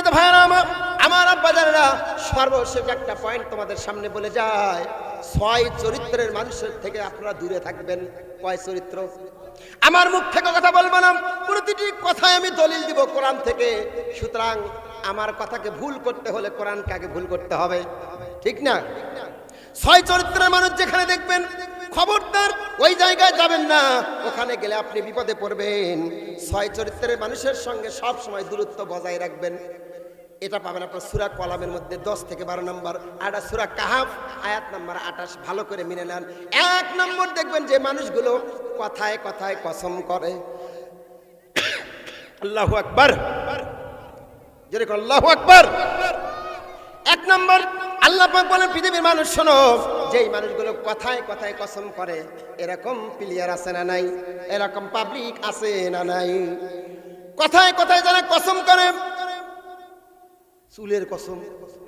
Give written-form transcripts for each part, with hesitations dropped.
সম্মানিত ভাইরা আমার আব্বাজানেরা, সর্বশেষ একটা পয়েন্ট তোমাদের সামনে বলে যায়, 6 চরিত্রের মানুষের থেকে আপনারা দূরে থাকবেন। কয় চরিত্র? আমার মুখ থেকে কথা বলবো না, প্রতিটি কথায় আমি দলিল দিব কোরআন থেকে। সুতরাং আমার কথাকে ভুল করতে হলে কোরআনকে আগে ভুল করতে হবে, ঠিক না? 6 চরিত্রের মানুষ যেখানে দেখবেন, খবরদার ওই জায়গায় যাবেন না, ওখানে গেলে আপনি বিপদে পড়বেন। 6 চরিত্রের মানুষের সঙ্গে সব সময় দূরত্ব বজায় রাখবেন। এটা পাবেন আপনার সূরা কলামের মধ্যে 10 থেকে 12 নম্বর, আর সূরা কাহাফ আয়াত নম্বর 28। ভালো করে মিলে নেন। 1 নম্বর দেখবেন যে মানুষগুলো কথায় কথায় কসম করে। আল্লাহু আকবার, যেরকম আল্লাহু আকবার। 1 নম্বর আল্লাহ পাক বলেন, পৃথিবীর মানুষ শোনো, যেই মানুষগুলো কথায় কথায় কসম করে, এরকম প্লেয়ার আছে না নাই? এরকম পাবলিক আছে না নাই? কথায় কথায় যারা কসম করে, চুলের কসম,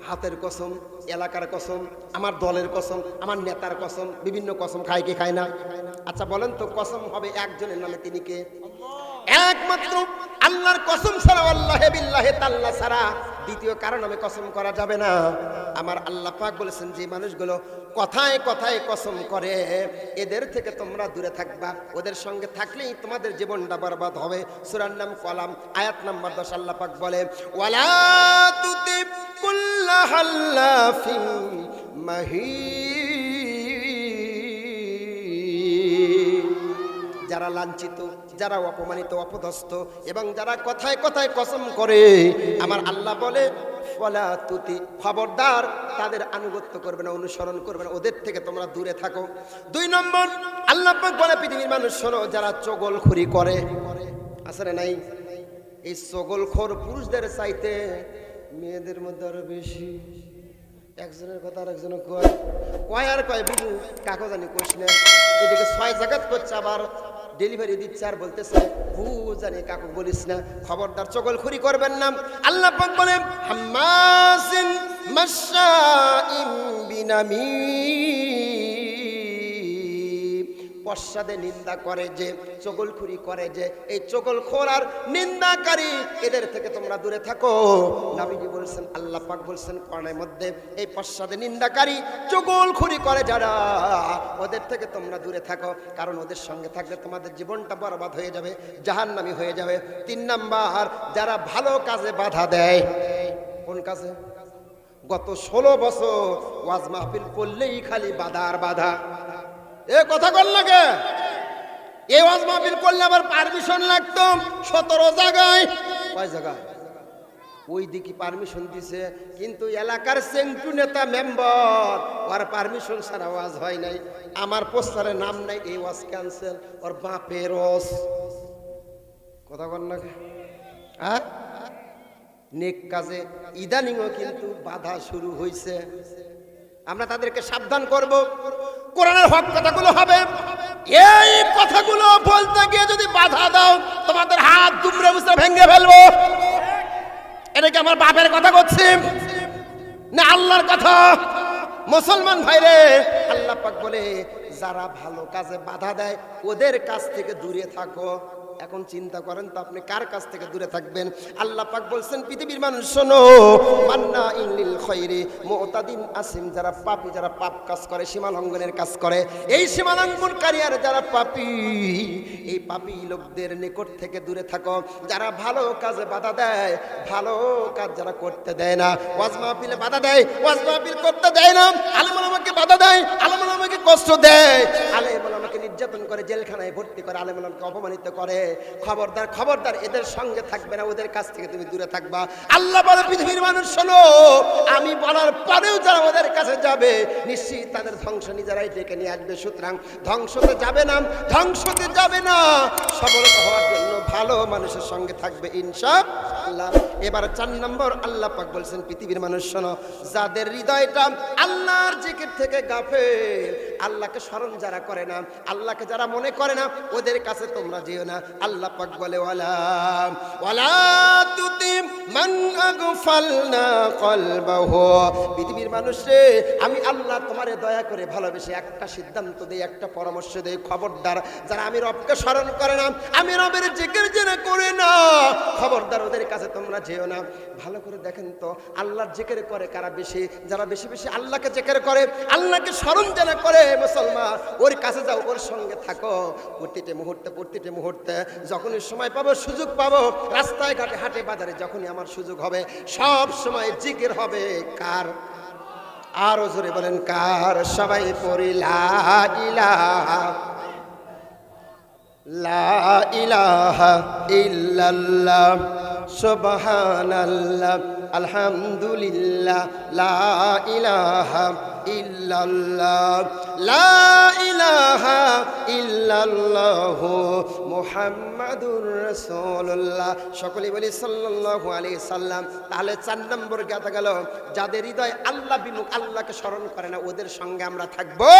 হাতের কসম, এলাকার কসম, আমার দলের কসম, আমার নেতার কসম, বিভিন্ন কসম খায় কি খায় না? আচ্ছা বলেন তো, কসম হবে একজনের নামে, তিনি কে? একমাত্র আল্লাহর কসম ছাড়া, আল্লাহে বিল্লাহে তাল্লা ছাড়া দ্বিতীয় কারো নামে কসম করা যাবে না। আমার আল্লাহ পাক বলেছেন, যে মানুষগুলো কথায় কথায় কসম করে, এদের থেকে তোমরা দূরে থাকবা। ওদের সঙ্গে থাকলেই তোমাদের জীবনটা বরবাদ হবে। সূরার নাম কলাম, আয়াত নাম্বার 10। আল্লাহ পাক বলে, ওয়ালা তুতি কুল্লা হাল্লাফিন মাহিন। যারা লাঞ্ছিত, যারা অপমানিত, অপদস্থ এবং যারা কথায় কথায় কসম করে, আমার আল্লাহ বলে, ফলা তুতি, খবরদার তাদের আনুগত্য করবে না, অনুসরণ করবে না, ওদের থেকে তোমরা দূরে থাকো। 2 নম্বর আল্লাহ পাক বলে, পৃথিবীর মানুষ শোনো, যারা চগলখড়ি করে, আছে না নাই? এই চগলখোর পুরুষদের চাইতে মেয়েদের মধ্যে আরো বেশি। একজনের কথা আর একজনের কয় আর কয়, বুবু কাকো জানি কোশ না, এদিকে 6 জায়গাত করছে, আবার ডেলিভারি দিচ্ছে আর বলতেছে হু জানি কাকু বলিস না। খবরদার চগলখড়ি করবেন না। আল্লাহ পাক বলেন, হাম্মাসিন মাশাইম বিনামিম, পশ্চাদে নিন্দা করে যে, চগলখড়ি করে যে, এই চগলখোর আর নিন্দাকারী, এদের থেকে তোমরা দূরে থাকো। নবীজি বলছেন, আল্লাহ পাক বলছেন কোরআনের মধ্যে, এই পশ্চাদে নিন্দাকারী, চগলখড়ি করে যারা, ওদের থেকে তোমরা দূরে থাকো, কারণ ওদের সঙ্গে থাকলে তোমাদের জীবনটা বরবাদ হয়ে যাবে, জাহান্নামী হয়ে যাবে। 3 নাম্বার, যারা ভালো কাজে বাধা দেয়। কোন কাজে? গত 16 বছর ওয়াজ মাহফিল করলেই খালি বাধা আর বাধা। এ কথা বল লাগে, এই ওয়াজ মাহফিল করলে আবার পারমিশন লাগতো 17 জায়গায়। কয় জায়গায়? ওই দিকে পারমিশন দিছে, কিন্তু এলাকার সেন্টু নেতা মেম্বার, ওর পারমিশন ছাড়া ওয়াজ হয় নাই। আমার পোস্টারে নাম নাই, এই ওয়াজ ক্যান্সেল, ওর বাপের ওয়াজ। কথা বল লাগে। হ্যাঁ, নেক কাজে ইদানিংও কিন্তু বাধা শুরু হয়েছে। আমরা তাদেরকে সাবধান করব, কোরআনের হক কথাগুলো হবে। এই কথাগুলো বলতে গিয়ে যদি বাধা দাও, তোমাদের হাত দুমড়ে মুচড়ে ভেঙে ফেলবো। এটা কি আমার বাপের কথা করছি না আল্লাহর কথা? মুসলমান ভাইরে, আল্লাহ পাক বলে, যারা ভালো কাজে বাধা দেয়, ওদের কাছ থেকে দূরে থাকো। এখন চিন্তা করেন তো, আপনি কার কাছ থেকে দূরে থাকবেন? আল্লাহ পাক বলছেন, পৃথিবীর মানুষ শোনো, মান্না ইনলিল খৈরি মুতাদিন আসিম, যারা পাপী, যারা পাপ কাজ করে, সীমা লঙ্ঘনের কাজ করে, এই সীমা লঙ্ঘনকারী আর যারা পাপী, এই পাপী লোকদের নিকট থেকে দূরে থাকো। যারা ভালো কাজে বাধা দেয়, ভালো কাজ যারা করতে দেয় না, ওয়াজ মাহফিলে বাধা দেয়, ওয়াজ মাহফিল করতে দেয় না, আলেম ওলামাকে বাধা দেয়, আলেম ওলামাকে কষ্ট দেয়, আলেম ওলামাকে নির্যাতন করে, জেলখানায় ভর্তি করে, আলেম ওলামাকে অপমানিত করে, খবরদার খবরদার এদের সঙ্গে থাকবে না, ওদের কাছ থেকে তুমি দূরে থাকবা। আল্লাহ বলে, পৃথিবীর মানুষ শোনো, আমি বলার পরেও যারা ওদের কাছে যাবে, নিশ্চিত তাদের ধ্বংস নিজেরাই ডেকে নিয়ে আসবে। সুতরাং ধ্বংসতে যাবে না, ধ্বংসতে যাবে না, সফলতা হওয়ার জন্য ভালো মানুষের সঙ্গে থাকবে ইনশাআল্লাহ। এবার 4 নম্বর আল্লাহ পাক বলছেন, পৃথিবীর মানুষ শোনো, যাদের হৃদয়টা আল্লাহর জিকির থেকে গাফেল, আল্লাহকে স্মরণ যারা করে না, আল্লাহকে যারা মনে করে না, ওদের কাছে তোমরা যেও না। আল্লাহ পাক বলে, ওয়ালা তুতি মান আগফালনা কলবাহু, পৃথিবীর মানুষ রে, আমি আল্লাহ তোমারে দয়া করে ভালোবেসে একটা সিদ্ধান্ত দেই, একটা পরামর্শ দেই, খবরদার যারা আমি রবকে স্মরণ করে না, আমি রবের জিকির যারা করে না, খবরদার ওদের কাছে তোমরা যেও যেও না। ভালো করে দেখেন তো আল্লাহর জিকির করে কারা বেশি? যারা বেশি বেশি আল্লাহকে জিকির করে, আল্লাহকে স্মরণ যারা করে মুসলমান, ওর কাছে যাও, ওর সঙ্গে থাকো। প্রতিটি মুহূর্তে যখনই সময় পাবো, সুযোগ পাবো, রাস্তায় ঘাটে হাটে বাজারে যখনই আমার সুযোগ হবে, সব সময় জিকির হবে কার? আরো জোরে বলেন কার? সবাই পড়ি লা ইলাহা লা ইলাহা ইল্লাল্লাহ সুবহানাল্লাহ আলহামদুলিল্লাহ লা ইলাহা ইল্লাল্লাহ লা ইলাহা ইল্লাল্লাহ মুহাম্মাদুর রাসূলুল্লাহ। সকলে বলি সাল্লাল্লাহু আলাইহি সাল্লাম। তাহলে 4 নম্বর কথা গেল, যাদের হৃদয় আল্লাহ বিমুখ, আল্লাহকে স্মরণ করে না, ওদের সঙ্গে আমরা থাকবো।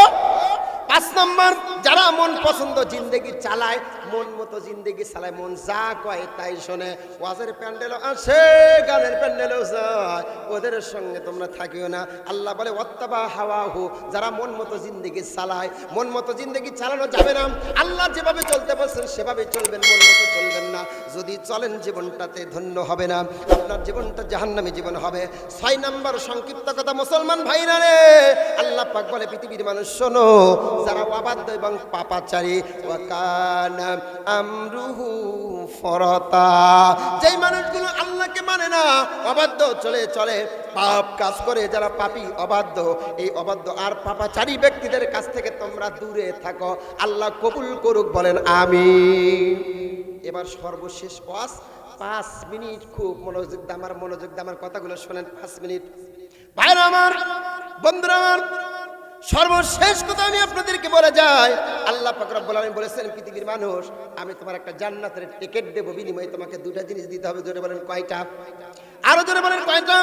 5 নম্বর, যারা মন পছন্দ জিন্দেগি চালায়, মন মতো জিন্দেগি চালায়, মন যা কয় তাই শোনে, ওয়াজের প্যান্ডেলও আসে, গানের প্যান্ডেলও যায়, ওদের সঙ্গে তোমরা থাকিও না। আল্লাহ বলে ওয়াত্তাবা হাওয়াহু, যারা মন মতো জিন্দেগি চালায়, মন মতো জিন্দেগি চালানো যাবে না। আল্লাহ যেভাবে চলতে বলছেন সেভাবে চলবেন, মন মতো চলবেন না। যদি চলেন জীবনটাতে ধন্য হবে না, আপনার জীবনটা জাহান্নামী জীবন হবে। 6 নম্বর সংক্ষিপ্ত কথা মুসলমান ভাইরা রে, আল্লাহ পাক বলে পৃথিবীর মানুষ শোনো, যারা অবাধ্য এবং পাপাচারী, ওয়া কানা আমরুহু ফরতা, যেই মানুষগুলো আল্লাহকে মানে না, অবাধ্য চলে পাপ কাজ করে, যারা পাপী অবাধ্য, এই অবাধ্য আর পাপাচারী ব্যক্তিদের কাছ থেকে তোমরা দূরে থাকো। আল্লাহ কবুল করুক, বলেন আমিন। এবার সর্বশেষ ওয়াজ 5 মিনিট, খুব মনোযোগ দিয়ে আমার কথাগুলো শোনেন। 5 মিনিট ভাইরা আমার, বন্ধুরা আমার, সর্বশেষ কথা আমি আপনাদেরকে বলে যাই। আল্লাহ পাক রব্বুল আলামিন বলেছেন, পৃথিবীর মানুষ, আমি তোমার একটা জান্নাতের টিকিট দেব, বিনিময়ে তোমাকে 2টা জিনিস দিতে হবে। জোরে বলেন কয়টা? আরো জোরে বলেন কয়টা?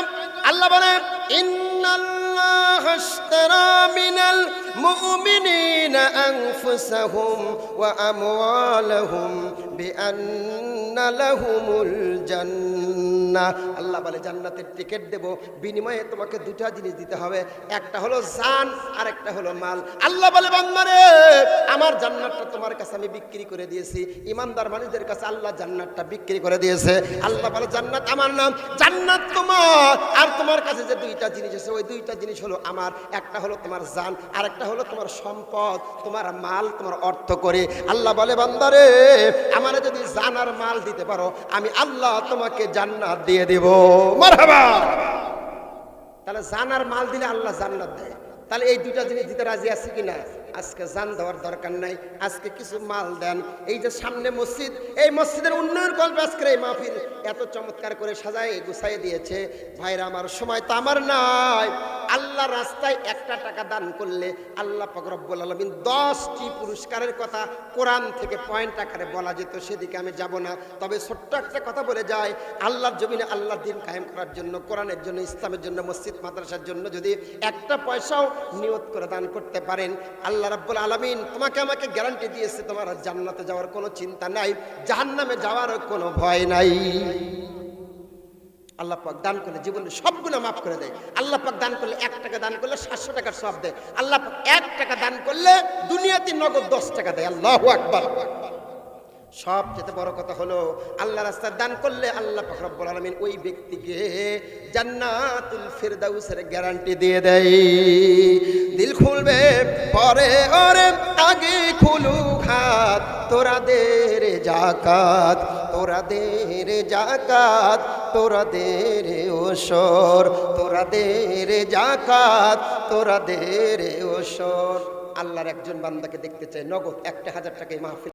আল্লাহ বলেন, ইন্নাল্লাহা আশতারা মিনাল মুমিনিনা আনফুসাহুম ওয়া আমওয়ালাহুম বিআন্না লাহুমুল জান্নাহ। আল্লাহ বলে জান্নাতের টিকিট দেব, বিনিময়ে তোমাকে 2টা জিনিস দিতে হবে, একটা হলো জান আর একটা হলো মাল। আল্লাহ বলে বান্দারে, আমার জান্নাতটা তোমার কাছে আমি বিক্রি করে দিয়েছি। ইমানদার মানুষদের কাছে আল্লাহ জান্নাতটা বিক্রি করে দিয়েছে। আল্লাহ বলে জান্নাত আমার নাম, জান্নাত তোমার, আর তোমার কাছে যে 2টা জিনিস আছে, ওই 2টা জিনিস হলো আমার। একটা হলো তোমার জান, আর একটা হলো তোমার সম্পদ, তোমার মাল, তোমার অর্থ করে। আল্লাহ বলে বান্দারে, আমারে যদি জান আর মাল দিতে পারো, আমি আল্লাহ তোমাকে জান্নাত দিয়ে দেব। মারহাবা। তাহলে জান আর মাল দিলে আল্লাহ জান্নাত দেয়। তাহলে এই 2টা জিনিস দিতে রাজি আছে কিনা? আজকে জান দেওয়ার দরকার নাই, আজকে কিছু মাল দেন। এই যে সামনে মসজিদ, এই মসজিদের উন্নয়ন কল্পে আজকে এই মাহফিল এত চমৎকার করে সাজায় গুছাই দিয়েছে। ভাইরা আমার, সময় তো আমার নাই। আল্লাহ রাস্তায় 1টা টাকা দান করলে আল্লাহ পাক রব্বুল আলামিন 10টি পুরস্কারের কথা কোরআন থেকে পয়েন্ট আকারে বলা যেত, সেদিকে আমি যাব না। তবে ছোট্ট একটা কথা বলে যায়, আল্লাহর জমিনে আল্লাহর দ্বীন কায়েম করার জন্য, কোরআনের জন্য, ইসলামের জন্য, মসজিদ মাদ্রাসার জন্য যদি 1টা পয়সাও নিয়ত করে দান করতে পারেন, আল্লাহ রাব্বুল আলামিন তোমাকে আমাকে গ্যারান্টি দিয়েছে, তোমার জান্নাতে যাওয়ার কোনো চিন্তা নাই, জাহান্নামে যাওয়ার কোনো ভয় নাই। আল্লাহ পাক দান করলে জীবনের সব গুনাহ মাফ করে দেয়। আল্লাহ পাক দান করলে 1 টাকা দান করলে 700 টাকার সওয়াব দেয়। আল্লাহ পাক 1 টাকা দান করলে দুনিয়াতে নগদ 10 টাকা দেয়। আল্লাহু আকবার। সবচেয়ে বড় কথা হলো, আল্লাহ রাস্তায় দান করলে আল্লাহ পাক রব্বুল আলামিন ওই ব্যক্তিকে জান্নাতুল ফিরদাউসের গ্যারান্টি দিয়ে দেয়। দিল খুলবে পরে ওরে, আগে খুলুক হাত, তোরা দে রে যাকাত, তোরা দে রে যাকাত, তোরা দে রে ওসর, তোরা দে রে যাকাত, তোরা দে রে ওসর। আল্লাহর একজন বান্দাকে দেখতে চাই, নগদ 1000 টাকা এই মাহফিল